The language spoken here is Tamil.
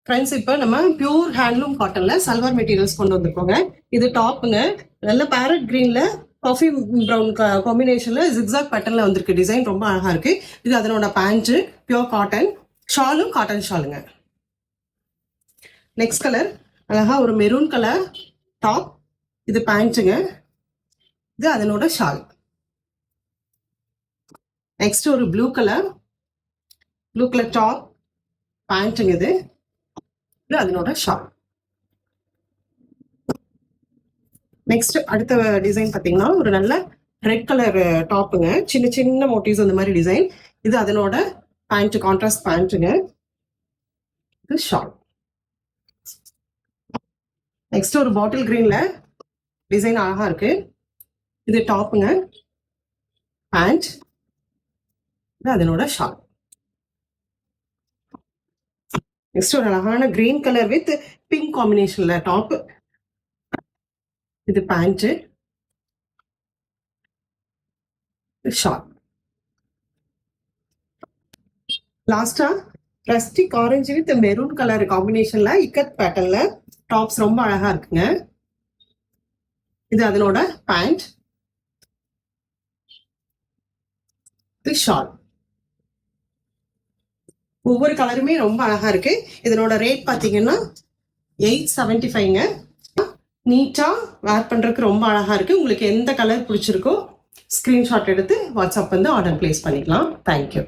ஃப்ரெண்ட்ஸ், இப்போ நம்ம பியூர் ஹேண்ட்லூம் காட்டன்ல சல்வார் மெட்டீரியல்ஸ் கொண்டு வந்திருக்கோங்க. இது டாப்புங்க. நல்ல பேரட் கிரீன்ல காஃபி ப்ரௌன் காம்பினேஷன்ல ஜிக்ஸாக் பேட்டர்ன்ல வந்திருக்கு. டிசைன் ரொம்ப அழகா இருக்கு. இது அதனோட பேண்ட், பியூர் காட்டன். ஷாலும் காட்டன் ஷாலுங்க. நெக்ஸ்ட் கலர் அழகா ஒரு மெரூன் கலர் டாப். இது பேண்ட்டுங்க. இது அதனோட ஷால். நெக்ஸ்ட் ஒரு ப்ளூ கலர் டாப், பேண்ட்டுங்க. இது அதனோட ஷால். நெக்ஸ்ட் அடுத்த டிசைன் பார்த்தீங்கன்னா ஒரு நல்ல ரெட் கலர் டாப்புங்க. சின்ன சின்ன மோட்டிவ்ஸ் அந்த மாதிரி டிசைன். இது அதனோட பேண்ட், கான்ட்ராஸ்ட் பேண்ட்டுங்க. இது ஷால். நெக்ஸ்ட் ஒரு பாட்டில் கிரீன்ல டிசைன் அழகா இருக்கு. இது டாப்புங்க, பேண்ட். இது அதனோட ஷால். நெக்ஸ்ட் ஒரு அழகான கிரீன் கலர் வித் பிங்க் காம்பினேஷன்ல டாப். இது பேண்ட், ஷால். லாஸ்டா rustic orange with maroon colour காம்பினேஷன்ல இக்கத் பேட்டர்ன்ல டாப்ஸ் ரொம்ப அழகா இருக்குங்க. இது அதனோட பேண்ட், இது ஷால். ஒவ்வொரு கலருமே ரொம்ப அழகா இருக்கு. இதனோட ரேட் பாத்தீங்கன்னா 875ங்க. நீட்டா வேர் பண்றதுக்கு ரொம்ப அழகா இருக்கு. உங்களுக்கு எந்த கலர் பிடிச்சிருக்கோ ஸ்கிரீன்ஷாட் எடுத்து வாட்ஸ்அப் வந்து ஆர்டர் பிளேஸ் பண்ணிக்கலாம். தேங்க்யூ.